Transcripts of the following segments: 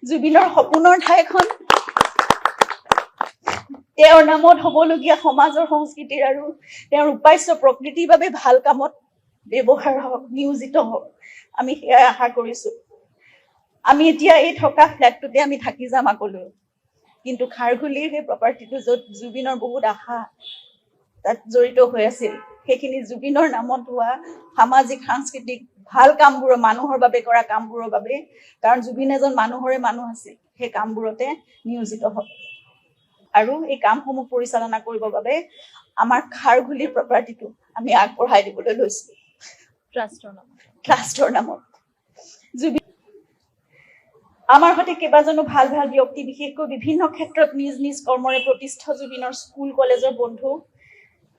জুবিনৰ সপোনৰ ঠাইখন তেওঁৰ নামত হ'বলগীয়া সমাজৰ সংস্কৃতিৰ আৰু তেওঁৰ উপাস্য প্ৰকৃতিৰ বাবে ভাল কামত ব্যৱহাৰ হওক, নিয়োজিত হওক, আমি সেয়াই আশা কৰিছো। আমি এতিয়া এই থকা ফ্লেটটোতে আমি থাকি যাম আগলৈ, কিন্তু খাৰঘুলিৰ সেই প্ৰপাৰ্টিটো য'ত জুবিনৰ বহুত আশা তাত জড়িত হৈ আছিল, সেইখিনি জুবিনৰ নামত হোৱা সামাজিক সাংস্কৃতিক ভাল কামবোৰৰ, মানুহৰ বাবে কৰা কামবোৰৰ বাবে, কাৰণ জুবিন এজন মানুহৰে মানুহ আছিল, সেই কামবোৰতে নিয়োজিত হওক। আৰু এই কামসমূহ পৰিচালনা কৰিবৰ বাবে আমাৰ খাৰঘুলিৰ প্ৰপাৰ্টিটো আমি আগবঢ়াই দিবলৈ লৈছো ট্ৰাষ্টৰ নামত। জুবিন আমাৰ সৈতে কেইবাজনো ভাল ভাল ব্যক্তি, বিশেষকৈ বিভিন্ন ক্ষেত্ৰত নিজ নিজ কৰ্মৰে প্ৰতিষ্ঠিত জুবিনৰ স্কুল কলেজৰ বন্ধু,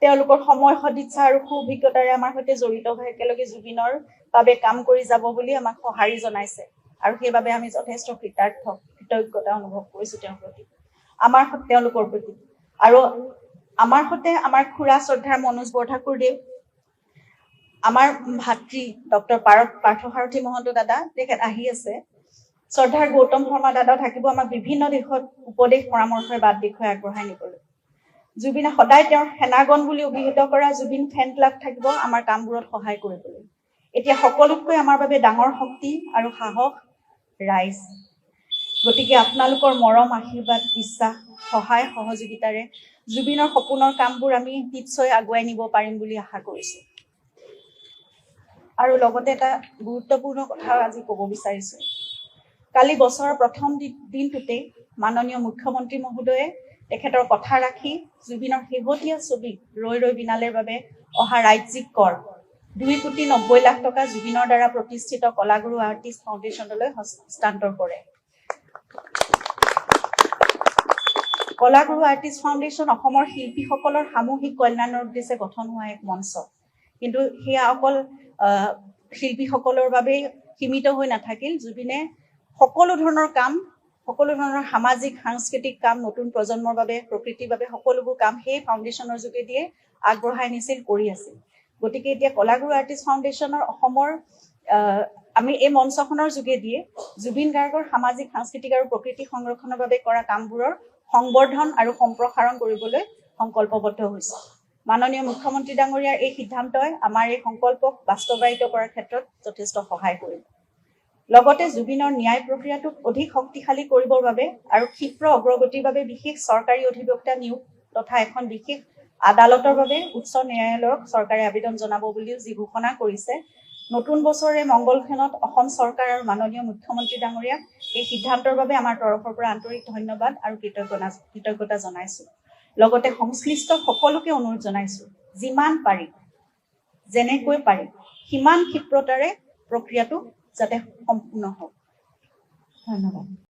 তেওঁলোকৰ সময় সদিচ্ছা আৰু সুঅভিজ্ঞতাৰে আমাৰ সৈতে জড়িত হৈ একেলগে জুবিনৰ বাবে কাম কৰি যাব বুলি আমাক সঁহাৰি জনাইছে, আৰু সেইবাবে আমি যথেষ্ট কৃতজ্ঞতা অনুভৱ কৰিছো তেওঁলোকৰ প্ৰতি। আৰু আমাৰ সৈতে আমাৰ খুৰা শ্ৰদ্ধাৰ মনোজ বৰঠাকুৰদেৱ, আমাৰ ভাতৃ ডক্টৰ পাৰ্থসাৰথী মহন্ত দাদা, তেখেত আহি আছে, শ্ৰদ্ধাৰ গৌতম শৰ্মা দাদাও থাকিব, আমাক বিভিন্ন দিশত উপদেশ পৰামৰ্শৰ বাট দেখুৱাই আগবঢ়াই নিবলৈ। জুবিনে সদায় তেওঁৰ সেনাগন বুলি অভিহিত কৰা জুবিন ফেন ক্লাব থাকিব আমাৰ কামবোৰত সহায় কৰিবলৈ। এতিয়া সকলোতকৈ আমাৰ বাবে ডাঙৰ শক্তি আৰু সাহস ৰাইজ। গতিকে আপোনালোকৰ মৰম, আশীৰ্বাদ, বিশ্বাস, সহায় সহযোগিতাৰে জুবিনৰ সপোনৰ কামবোৰ আমি নিশ্চয় আগুৱাই নিব পাৰিম বুলি আশা কৰিছো। আৰু লগতে এটা গুৰুত্বপূৰ্ণ কথা আজি ক'ব বিচাৰিছো। কালি বছৰৰ প্ৰথম দিনটোতেই মাননীয় মুখ্যমন্ত্ৰী মহোদয়ে তেখেতৰ কথা ৰাখি জুবিনৰ শেহতীয়া ছবি ৰৈ ৰৈ বিনালেৰ বাবে অহা ৰাজ্যিক কৰ 2,90,00,000 টকা জুবিনৰ দ্বাৰা প্ৰতিষ্ঠিত কলাগুৰু আৰ্টিষ্ট ফাউণ্ডেশ্যনলৈ হস্তান্তৰ কৰে। কলাগুৰু আৰ্টিষ্ট ফাউণ্ডেশ্যন অসমৰ শিল্পীসকলৰ সামূহিক কল্যাণৰ উদ্দেশ্যে গঠন হোৱা এক মঞ্চ, কিন্তু সেয়া অকল শিল্পীসকলৰ বাবেই সীমিত হৈ নাথাকিল। জুবিনে সকলো ধৰণৰ কাম, সকলো ধৰণৰ সামাজিক সাংস্কৃতিক কাম, নতুন প্ৰজন্মৰ বাবে, প্ৰকৃতিৰ বাবে সকলোবোৰ কাম সেই ফাউণ্ডেশ্যনৰ যোগেদিয়ে আগবঢ়াই নিছিল, কৰি আছিল। গতিকে এতিয়া কলাগুৰু আৰ্টিষ্ট ফাউণ্ডেশ্যনৰ অসমৰ আমি এই মঞ্চখনৰ যোগেদিয়ে জুবিন গাৰ্গৰ সামাজিক সাংস্কৃতিক আৰু প্ৰকৃতি সংৰক্ষণৰ বাবে কৰা কামবোৰৰ সংবৰ্ধন আৰু সম্প্ৰসাৰণ কৰিবলৈ সংকল্পবদ্ধ হৈছে। মাননীয় মুখ্যমন্ত্ৰী ডাঙৰীয়াৰ এই সিদ্ধান্তই আমাৰ এই সংকল্পক বাস্তৱায়িত কৰাৰ ক্ষেত্ৰত যথেষ্ট সহায় কৰিব। লগতে জুবিনৰ ন্যায় প্ৰক্ৰিয়াটোক অধিক শক্তিশালী কৰিবৰ বাবে আৰু ক্ষীপ্ৰ অগ্ৰগতিৰ বাবে বিশেষ চৰকাৰী অধিবক্তা নিয়োগ তথা এখন বিশেষ আদালতৰ বাবে উচ্চ ন্যায়ালয়ক চৰকাৰে আবেদন জনাব বুলিও যি ঘোষণা কৰিছে, নতুন বছৰে মংগলক্ষণত অসম চৰকাৰ আৰু মাননীয় মুখ্যমন্ত্ৰী ডাঙৰীয়াক এই সিদ্ধান্তৰ বাবে আমাৰ তৰফৰ পৰা আন্তৰিক ধন্যবাদ আৰু কৃতজ্ঞতা জনাইছো। লগতে সংশ্লিষ্ট সকলোকে অনুৰোধ জনাইছো, যিমান পাৰি, যেনেকৈ পাৰি, সিমান ক্ষিপ্ৰতাৰে প্ৰক্ৰিয়াটো যাতে সম্পূৰ্ণ হওক। ধন্যবাদ।